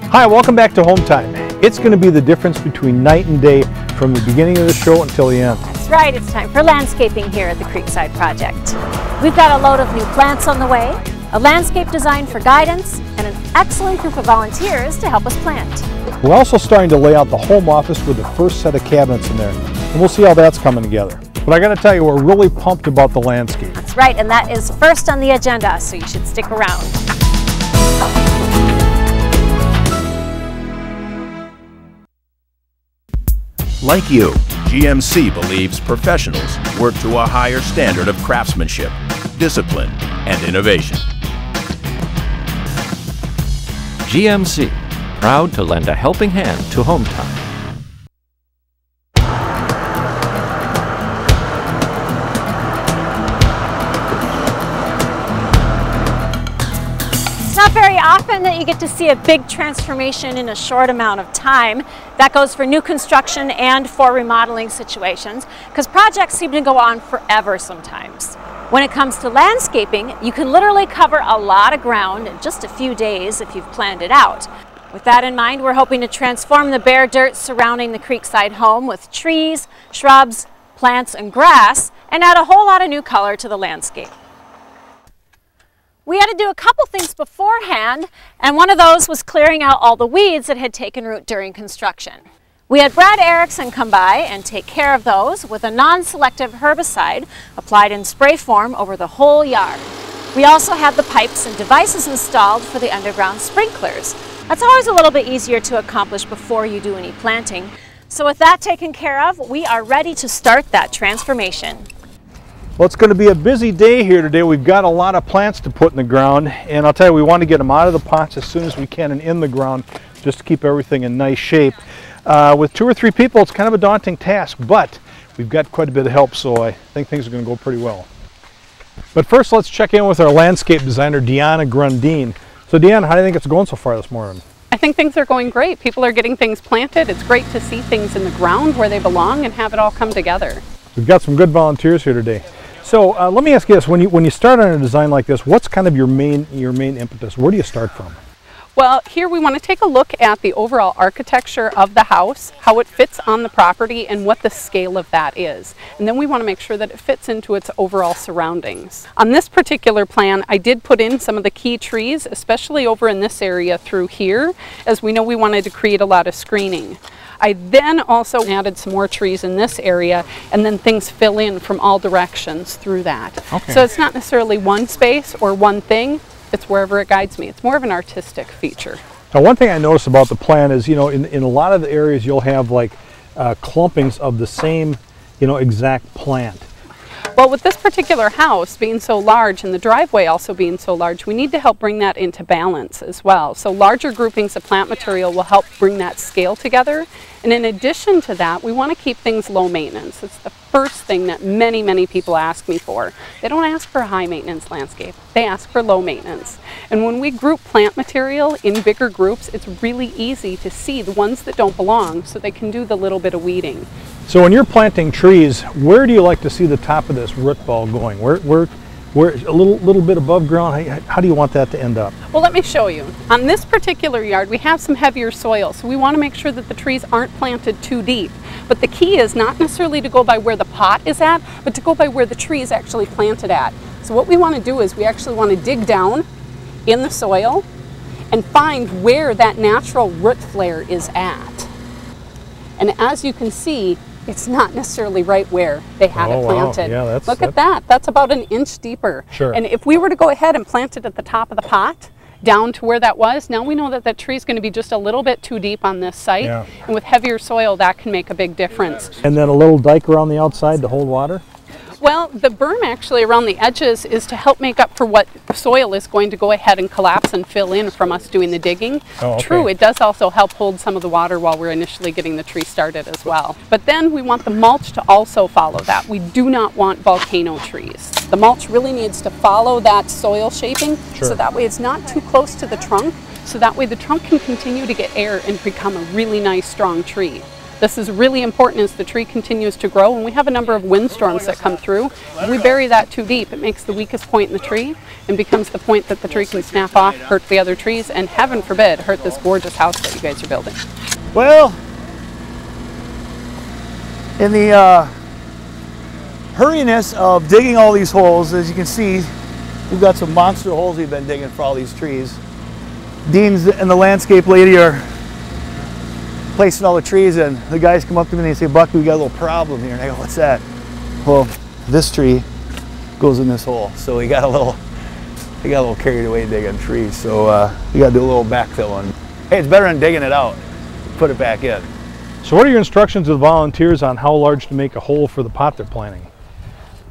Hi, welcome back to Hometime. It's going to be the difference between night and day from the beginning of the show until the end. That's right, it's time for landscaping here at the Creekside project. We've got a load of new plants on the way, a landscape design for guidance, and an excellent group of volunteers to help us plant. We're also starting to lay out the home office with the first set of cabinets in there, and we'll see how that's coming together. But I got to tell you, we're really pumped about the landscape. That's right, and that is first on the agenda, so you should stick around. Like you, GMC believes professionals work to a higher standard of craftsmanship, discipline, and innovation. GMC, proud to lend a helping hand to Hometime. It's not very often that you get to see a big transformation in a short amount of time. That goes for new construction and for remodeling situations, because projects seem to go on forever sometimes. When it comes to landscaping, you can literally cover a lot of ground in just a few days if you've planned it out. With that in mind, we're hoping to transform the bare dirt surrounding the Creekside home with trees, shrubs, plants, and grass, and add a whole lot of new color to the landscape. We had to do a couple things beforehand, and one of those was clearing out all the weeds that had taken root during construction. We had Brad Erickson come by and take care of those with a non-selective herbicide applied in spray form over the whole yard. We also had the pipes and devices installed for the underground sprinklers. That's always a little bit easier to accomplish before you do any planting. So with that taken care of, we are ready to start that transformation. Well, it's going to be a busy day here today. We've got a lot of plants to put in the ground, and I'll tell you, we want to get them out of the pots as soon as we can and in the ground just to keep everything in nice shape. With 2 or 3 people, it's kind of a daunting task, but we've got quite a bit of help, so I think things are going to go pretty well. But first, let's check in with our landscape designer, Grundeen. So Deanna, how do you think it's going so far this morning? I think things are going great. People are getting things planted. It's great to see things in the ground where they belong and have it all come together. We've got some good volunteers here today. So let me ask you this, when you start on a design like this, what's kind of your main impetus? Where do you start from? Well, here we want to take a look at the overall architecture of the house, how it fits on the property, and what the scale of that is. And then we want to make sure that it fits into its overall surroundings. On this particular plan, I did put in some of the key trees, especially over in this area through here, as we know we wanted to create a lot of screening. I then also added some more trees in this area, and then things fill in from all directions through that. Okay. So it's not necessarily one space or one thing, it's wherever it guides me. It's more of an artistic feature. Now, one thing I noticed about the plan is, you know, in a lot of the areas you'll have like clumpings of the same, you know, exact plant. Well, with this particular house being so large and the driveway also being so large, we need to help bring that into balance as well. So larger groupings of plant material will help bring that scale together. And in addition to that, we want to keep things low maintenance. It's the first thing that many people ask me for. They don't ask for a high maintenance landscape. They ask for low maintenance. And when we group plant material in bigger groups, it's really easy to see the ones that don't belong so they can do the little bit of weeding. So when you're planting trees, where do you like to see the top of this root ball going? Where a little bit above ground? How do you want that to end up? Well, let me show you. On this particular yard, we have some heavier soil, so we want to make sure that the trees aren't planted too deep. But the key is not necessarily to go by where the pot is at, but to go by where the tree is actually planted at. So what we want to do is we actually want to dig down in the soil and find where that natural root flare is at. And as you can see, it's not necessarily right where they had it planted. Wow. Yeah, Look at that. That's about an inch deeper. Sure. And if we were to go ahead and plant it at the top of the pot, down to where that was, now we know that that tree is going to be just a little bit too deep on this site. Yeah. And with heavier soil, that can make a big difference. And then a little dike around the outside to hold water? Well, the berm actually around the edges is to help make up for what soil is going to go ahead and collapse and fill in from us doing the digging. Oh, okay. True, it does also help hold some of the water while we're initially getting the tree started as well. But then we want the mulch to also follow that. We do not want volcano trees. The mulch really needs to follow that soil shaping, so that way it's not too close to the trunk, so that way the trunk can continue to get air and become a really nice strong tree. This is really important as the tree continues to grow, and we have a number of windstorms that come through. If we bury that too deep, it makes the weakest point in the tree and becomes the point that the tree can snap off, hurt the other trees, and heaven forbid, hurt this gorgeous house that you guys are building. Well, in the hurriness of digging all these holes, as you can see, we've got some monster holes we've been digging for all these trees. Dean's and the landscape lady are placing all the trees in. The guys come up to me and they say, "Bucky, we got a little problem here." And I go, "What's that?" "Well, this tree goes in this hole." So we got a little carried away digging trees. So we got to do a little backfilling. Hey, it's better than digging it out. Put it back in. So what are your instructions to the volunteers on how large to make a hole for the pot they're planting?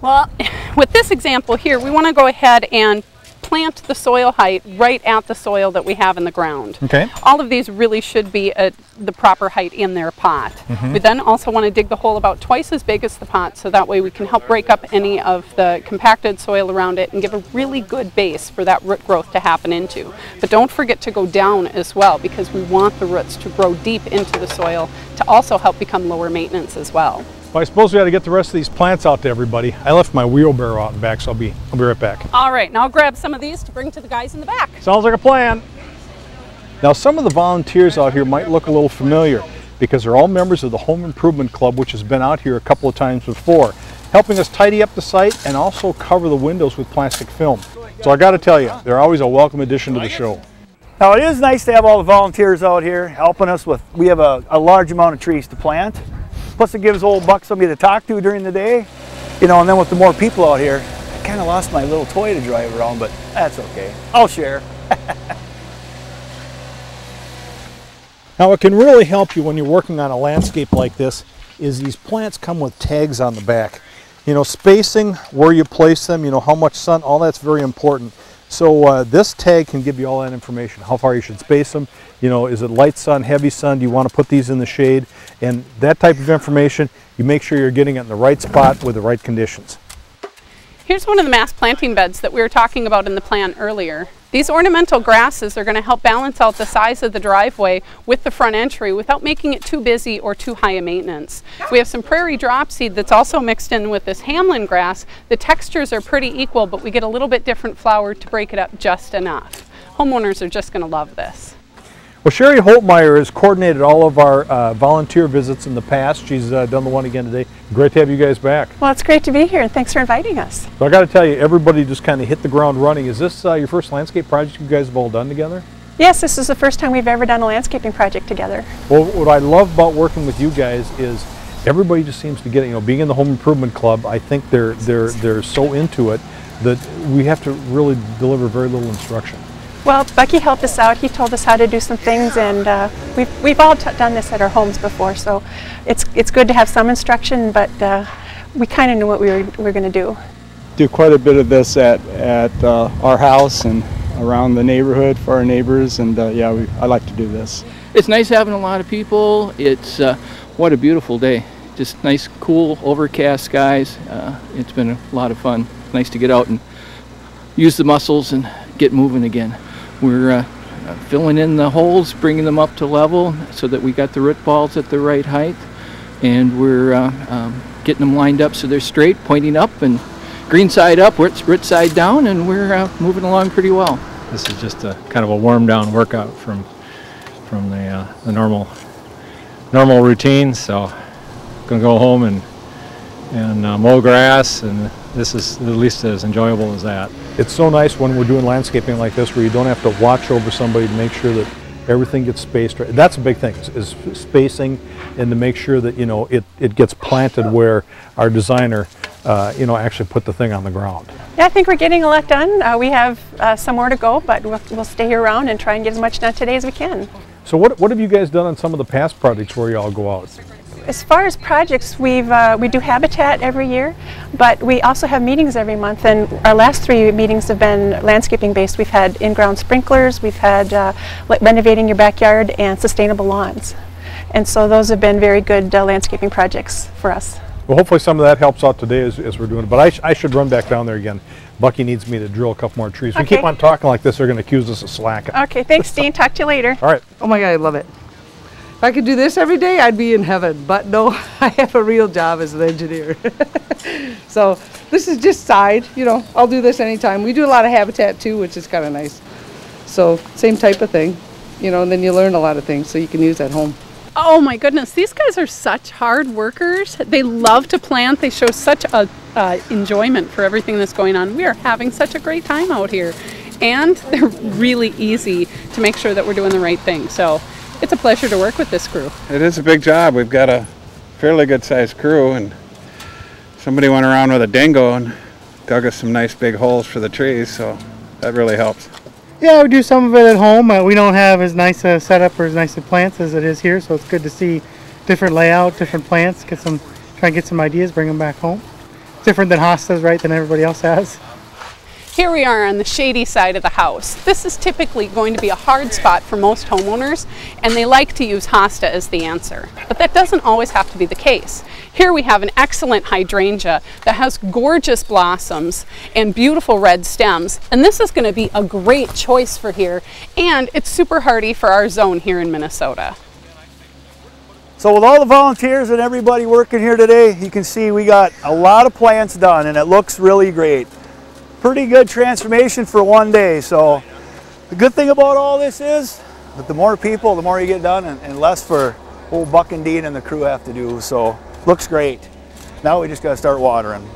Well, with this example here, we want to go ahead and plant the soil height right at the soil that we have in the ground. Okay. All of these really should be at the proper height in their pot. We then also want to dig the hole about twice as big as the pot, so that way we can help break up any of the compacted soil around it and give a really good base for that root growth to happen into. But don't forget to go down as well, because we want the roots to grow deep into the soil to also help become lower maintenance as well. Well, I suppose we got to get the rest of these plants out to everybody. I left my wheelbarrow out in back, so I'll be right back. All right, now I'll grab some of these to bring to the guys in the back. Sounds like a plan. Now, some of the volunteers out here might look a little familiar because they're all members of the Home Improvement Club, which has been out here a couple of times before, helping us tidy up the site and also cover the windows with plastic film. So I got to tell you, they're always a welcome addition to the show. Now, it is nice to have all the volunteers out here helping us with, we have a large amount of trees to plant. Plus it gives old Buck somebody to talk to during the day, you know, and then with the more people out here, I kind of lost my little toy to drive around, but that's okay. I'll share. Now, what can really help you when you're working on a landscape like this is these plants come with tags on the back. You know, spacing, where you place them, you know, how much sun, all that's very important. So this tag can give you all that information, how far you should space them. You know, is it light sun, heavy sun? Do you want to put these in the shade? And that type of information, you make sure you're getting it in the right spot with the right conditions. Here's one of the mass planting beds that we were talking about in the plan earlier. These ornamental grasses are going to help balance out the size of the driveway with the front entry without making it too busy or too high a maintenance. We have some prairie dropseed that's also mixed in with this Hamlin grass. The textures are pretty equal, but we get a little bit different flower to break it up just enough. Homeowners are just going to love this. Well, Sherry Holtmeyer has coordinated all of our volunteer visits in the past. She's done the one again today. Great to have you guys back. Well, it's great to be here, and thanks for inviting us. So I got to tell you, everybody just kind of hit the ground running. Is this your first landscape project you guys have all done together? Yes, this is the first time we've ever done a landscaping project together. Well, what I love about working with you guys is everybody just seems to get it. You know, being in the Home Improvement Club, I think they're so into it that we have to really deliver very little instruction. Well, Bucky helped us out. He told us how to do some things, and we've all done this at our homes before, so it's good to have some instruction, but we kind of knew what we were going to do. Do quite a bit of this at our house and around the neighborhood for our neighbors, and yeah, I like to do this. It's nice having a lot of people. It's what a beautiful day. Just nice, cool, overcast skies. It's been a lot of fun. Nice to get out and use the muscles and get moving again. We're filling in the holes, bringing them up to level so that we got the root balls at the right height, and we're getting them lined up so they're straight, pointing up, and green side up, root side down, and we're moving along pretty well. This is just a kind of a warm down workout from the normal routine. So gonna go home and mow grass, and this is at least as enjoyable as that. It's so nice when we're doing landscaping like this where you don't have to watch over somebody to make sure that everything gets spaced right. That's a big thing, is spacing, and to make sure that, you know, it gets planted where our designer you know, actually put the thing on the ground. Yeah, I think we're getting a lot done. We have some more to go, but we'll stay here around and try and get as much done today as we can. So what have you guys done on some of the past projects where you all go out? As far as projects, we do habitat every year, but we also have meetings every month, and our last 3 meetings have been landscaping based. We've had in-ground sprinklers, we've had renovating your backyard, and sustainable lawns. And so those have been very good landscaping projects for us. Well, hopefully some of that helps out today as we're doing it, but I should run back down there again. Bucky needs me to drill a couple more trees. Okay. We keep on talking like this, they're going to accuse us of slacking. Okay, thanks, Dean. Talk to you later. All right. Oh my God, I love it. If I could do this every day, I'd be in heaven. But no, I have a real job as an engineer. So this is just side, you know, I'll do this anytime. We do a lot of habitat too, which is kind of nice. So same type of thing, you know, and then you learn a lot of things so you can use at home. Oh my goodness, these guys are such hard workers. They love to plant. They show such a enjoyment for everything that's going on. We are having such a great time out here. And they're really easy to make sure that we're doing the right thing. So it's a pleasure to work with this crew. It is a big job. We've got a fairly good sized crew, and somebody went around with a dingo and dug us some nice big holes for the trees, so that really helps. Yeah, we do some of it at home. We don't have as nice a setup or as nice a plants as it is here, so it's good to see different layout, different plants, try and get some ideas, bring them back home. It's different than hostas, right, than everybody else has. Here we are on the shady side of the house. This is typically going to be a hard spot for most homeowners, and they like to use hosta as the answer. But that doesn't always have to be the case. Here we have an excellent hydrangea that has gorgeous blossoms and beautiful red stems, and this is going to be a great choice for here, and it's super hardy for our zone here in Minnesota. So with all the volunteers and everybody working here today, you can see we got a lot of plants done, and it looks really great. Pretty good transformation for one day. So the good thing about all this is that the more people, the more you get done, and less for old Buck and Dean and the crew have to do. So looks great. Now we just got to start watering.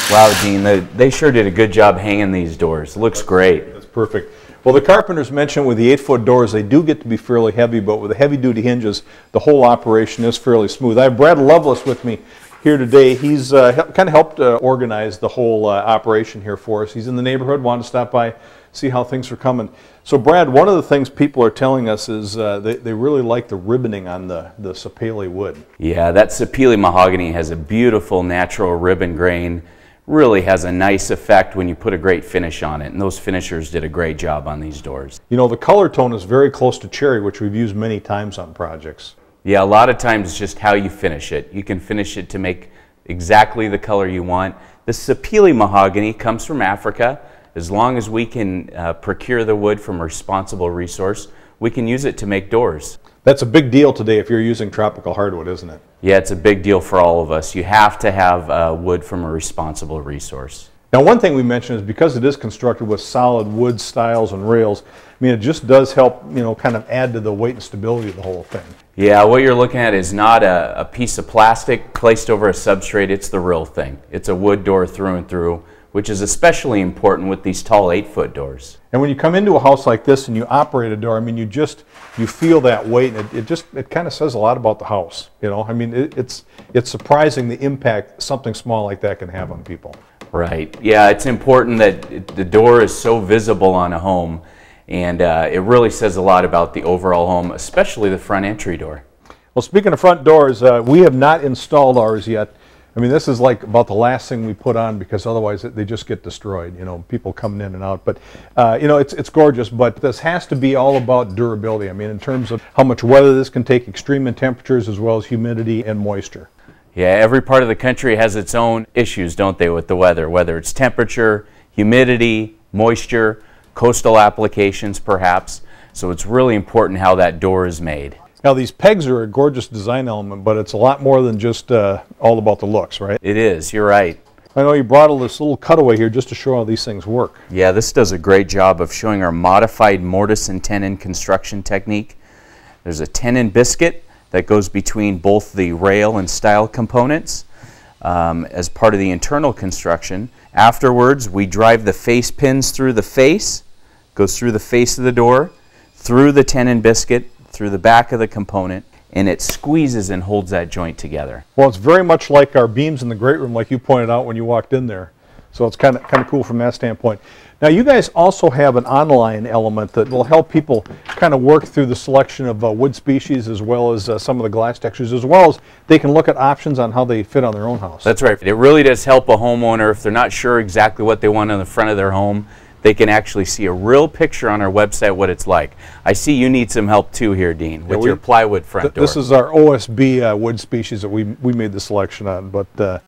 Wow, Dean, they sure did a good job hanging these doors. Looks great. That's perfect. Well, the carpenters mentioned with the 8-foot doors, they do get to be fairly heavy, but with the heavy-duty hinges, the whole operation is fairly smooth. I have Brad Lovelace with me here today. He's kind of helped organize the whole operation here for us. He's in the neighborhood, wanted to stop by, see how things are coming. So Brad, one of the things people are telling us is they really like the ribboning on the sapele wood. Yeah, that sapele mahogany has a beautiful natural ribbon grain. Really has a nice effect when you put a great finish on it, and those finishers did a great job on these doors. You know, the color tone is very close to cherry, which we've used many times on projects. Yeah, a lot of times it's just how you finish it. You can finish it to make exactly the color you want. The sapele mahogany comes from Africa. As long as we can procure the wood from a responsible resource, we can use it to make doors. That's a big deal today if you're using tropical hardwood, isn't it? Yeah, it's a big deal for all of us. You have to have wood from a responsible resource. Now, one thing we mentioned is because it is constructed with solid wood stiles and rails, I mean, it just does help, you know, kind of add to the weight and stability of the whole thing. Yeah, what you're looking at is not a piece of plastic placed over a substrate. It's the real thing. It's a wood door through and through, which is especially important with these tall 8-foot doors. And when you come into a house like this and you operate a door, I mean, you feel that weight, and it kind of says a lot about the house, you know. I mean, it's surprising the impact something small like that can have on people. Right. Yeah, it's important that the door is so visible on a home, and it really says a lot about the overall home, especially the front entry door. Well, speaking of front doors, we have not installed ours yet. I mean, this is like about the last thing we put on because otherwise they just get destroyed, you know, people coming in and out. But, you know, it's gorgeous, but this has to be all about durability. I mean, in terms of how much weather this can take, extreme temperatures as well as humidity and moisture. Yeah, every part of the country has its own issues, don't they, with the weather, whether it's temperature, humidity, moisture, coastal applications perhaps. So it's really important how that door is made. Now, these pegs are a gorgeous design element, but it's a lot more than just all about the looks, right? It is, you're right. I know you brought this little cutaway here just to show how these things work. Yeah, this does a great job of showing our modified mortise and tenon construction technique. There's a tenon biscuit that goes between both the rail and stile components as part of the internal construction. Afterwards, we drive the face pins through the face, goes through the face of the door, through the tenon biscuit, through the back of the component, and it squeezes and holds that joint together. Well, it's very much like our beams in the great room, like you pointed out when you walked in there. So it's kind of cool from that standpoint. Now, you guys also have an online element that will help people kind of work through the selection of wood species as well as some of the glass textures, as well as they can look at options on how they fit on their own house. That's right. It really does help a homeowner if they're not sure exactly what they want on the front of their home. They can actually see a real picture on our website what it's like. I see you need some help too here, Dean, with your plywood front door. This is our OSB wood species that we made the selection on, but